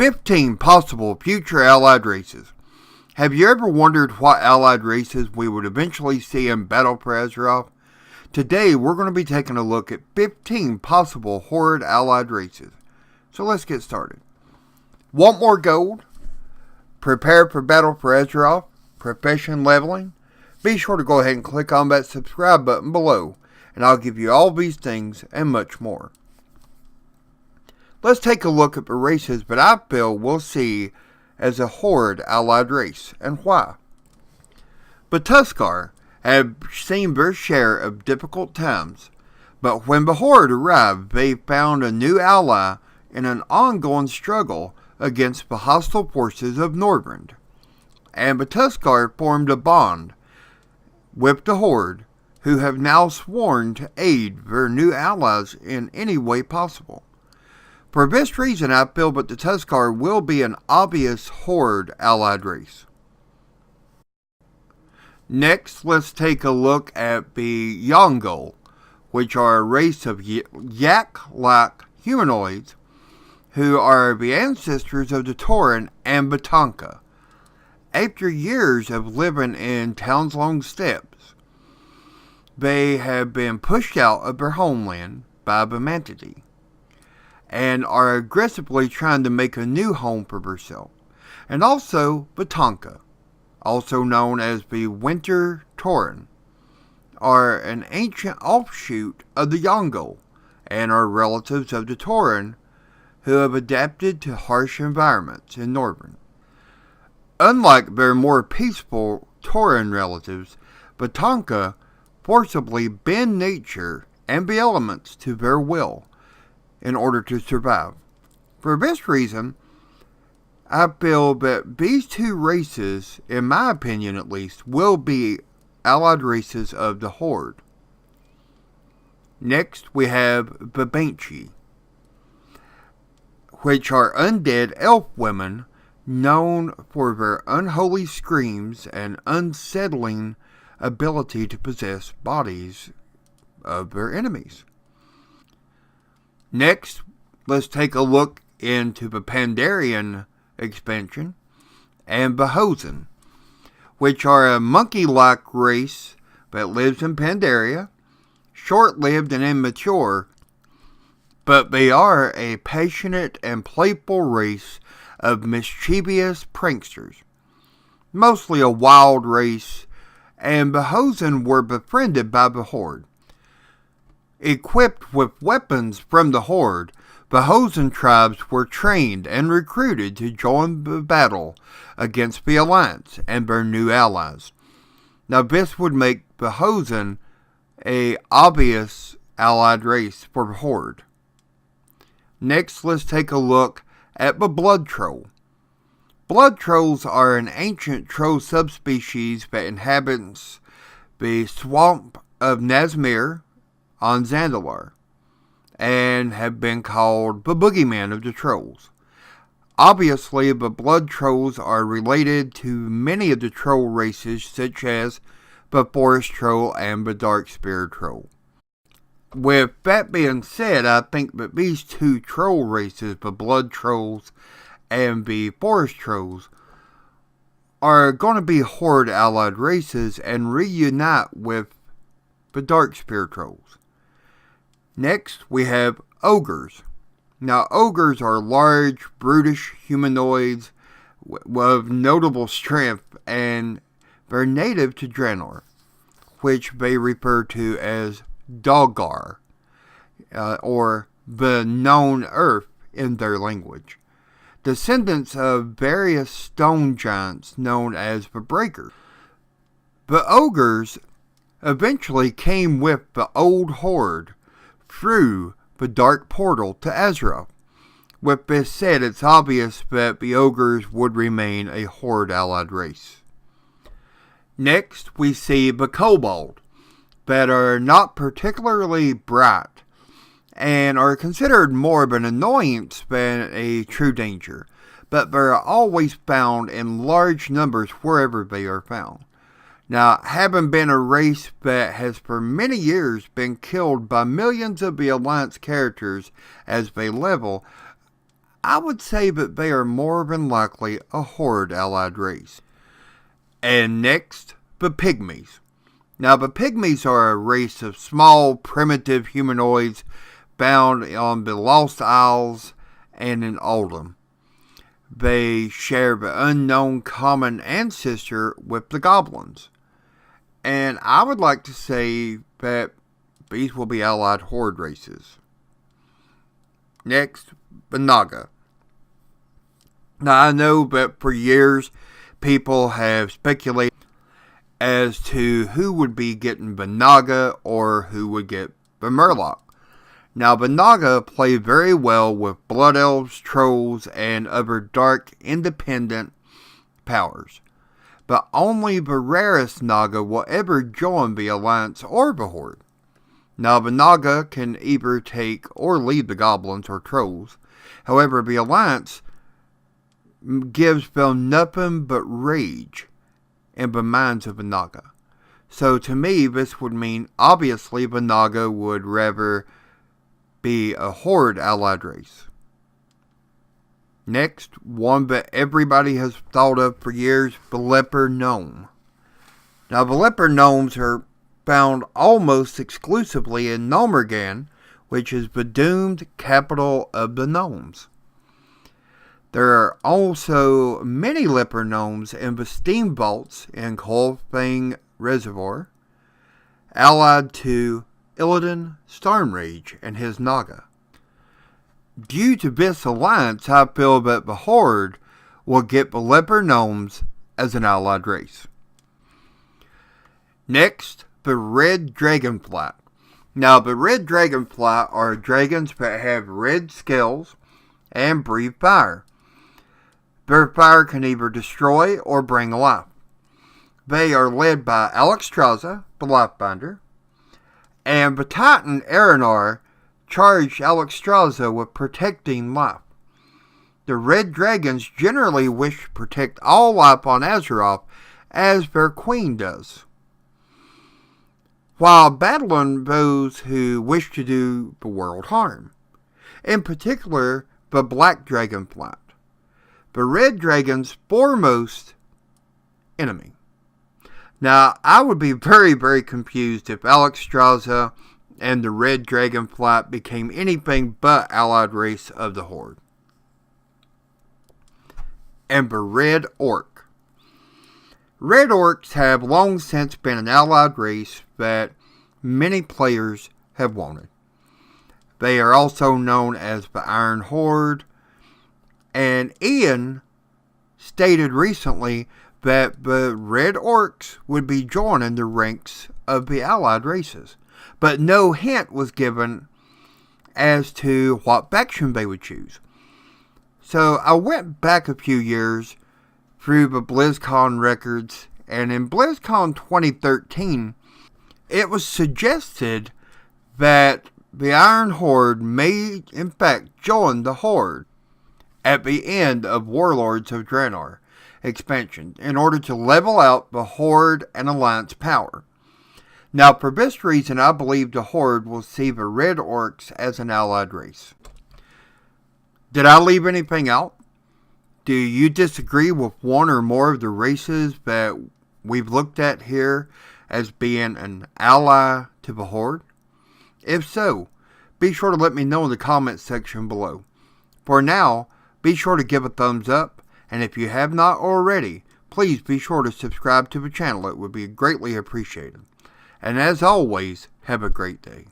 15 possible future allied races. Have you ever wondered what allied races we would eventually see in battle for Azeroth? Today we're going to be taking a look at 15 possible Horde Allied races. So let's get started. Want more gold? Prepare for battle for Azeroth? Profession leveling? Be sure to go ahead and click on that subscribe button below, and I'll give you all these things and much more. Let's take a look at the races that I feel we'll see as a Horde Allied race, and why. The tuskarr have seen their share of difficult times, but when the Horde arrived, they found a new ally in an ongoing struggle against the hostile forces of Northrend, and the tuskarr formed a bond with the Horde, who have now sworn to aid their new allies in any way possible. For this reason, I feel that the tuskarr will be an obvious Horde allied race. Next, let's take a look at the yaungol, which are a race of yak-like humanoids who are the ancestors of the tauren and the Taunka. After years of living in Townlong Steppes, they have been pushed out of their homeland by the mantid and are aggressively trying to make a new home for themselves. And also the Taunka, also known as the winter tauren, are an ancient offshoot of the yaungol and are relatives of the tauren who have adapted to harsh environments in Northrend. Unlike their more peaceful tauren relatives, the Taunka forcibly bend nature and the elements to their will in order to survive. For this reason, I feel that these two races, in my opinion at least, will be allied races of the Horde. Next, we have the Banshee, which are undead elf women known for their unholy screams and unsettling ability to possess bodies of their enemies. Next, let's take a look into the Pandarian expansion and the Hosen, which are a monkey-like race that lives in Pandaria, short-lived and immature, but they are a passionate and playful race of mischievous pranksters, mostly a wild race, and the Hosen were befriended by the Horde. Equipped with weapons from the Horde, the Hosen tribes were trained and recruited to join the battle against the Alliance and their new allies. Now this would make the Hosen an obvious allied race for the Horde. Next, let's take a look at the blood troll. Blood trolls are an ancient troll subspecies that inhabits the swamp of Nazmir on Zandalar, and have been called the boogeyman of the trolls. Obviously, the blood trolls are related to many of the troll races, such as the forest troll and the dark spirit troll. With that being said, I think that these two troll races, the blood trolls and the forest trolls, are going to be Horde allied races and reunite with the dark spirit trolls. Next, we have ogres. Now, ogres are large, brutish humanoids of notable strength, and they're native to Draenor, which they refer to as Doggar, or the known earth in their language. Descendants of various stone giants known as the Breakers. The ogres eventually came with the old Horde through the dark portal to Azeroth. With this said, it's obvious that the ogres would remain a Horde allied race. Next, we see the kobold, that are not particularly bright and are considered more of an annoyance than a true danger, but they are always found in large numbers wherever they are found. Now, having been a race that has for many years been killed by millions of the Alliance characters as they level, I would say that they are more than likely a Horde Allied race. And next, the Pygmies. Now, the Pygmies are a race of small, primitive humanoids found on the Lost Isles and in Oldham. They share the unknown common ancestor with the goblins. And I would like to say that these will be allied horde races. Next, Bonaga. Now, I know that for years people have speculated as to who would be getting Bonaga or who would get the Murloc. Now, Bonaga play very well with Blood Elves, Trolls, and other dark, independent powers. But only the rarest Naga will ever join the Alliance or the Horde. Now, Bonaga can either take or lead the Goblins or Trolls. However, the Alliance gives them nothing but rage in the minds of Bonaga. So, to me, this would mean, obviously, Bonaga would rather be a Horde allied race. Next, one that everybody has thought of for years, the Leper Gnome. Now, the Leper Gnomes are found almost exclusively in Gnomergan, which is the doomed capital of the gnomes. There are also many Leper Gnomes in the steam vaults in Coalfang Reservoir, allied to Illidan Stormrage and his Naga. Due to this alliance, I feel that the Horde will get the Leper Gnomes as an allied race. Next, the Red Dragonfly. Now, the Red Dragonfly are dragons that have red scales and breathe fire. Their fire can either destroy or bring life. They are led by Alexstrasza, the Lifebinder, and the Titan Aranar charged Alexstrasza with protecting life. The Red Dragons generally wish to protect all life on Azeroth, as their queen does, while battling those who wish to do the world harm, in particular the Black Dragonfly, the Red Dragon's foremost enemy. Now, I would be very, very confused if Alexstrasza and the Red Dragonfly became anything but allied race of the Horde. And the Red Orc. Red Orcs have long since been an allied race that many players have wanted. They are also known as the Iron Horde, and Ian stated recently that the Red Orcs would be joining the ranks of the allied races, but no hint was given as to what faction they would choose. So I went back a few years through the BlizzCon records, and in BlizzCon 2013, it was suggested that the Iron Horde may in fact join the Horde at the end of Warlords of Draenor expansion in order to level out the Horde and Alliance power. Now, for this reason, I believe the Horde will see the Red Orcs as an allied race. Did I leave anything out? Do you disagree with one or more of the races that we've looked at here as being an ally to the Horde? If so, be sure to let me know in the comments section below. For now, be sure to give a thumbs up, and if you have not already, please be sure to subscribe to the channel. It would be greatly appreciated. And as always, have a great day.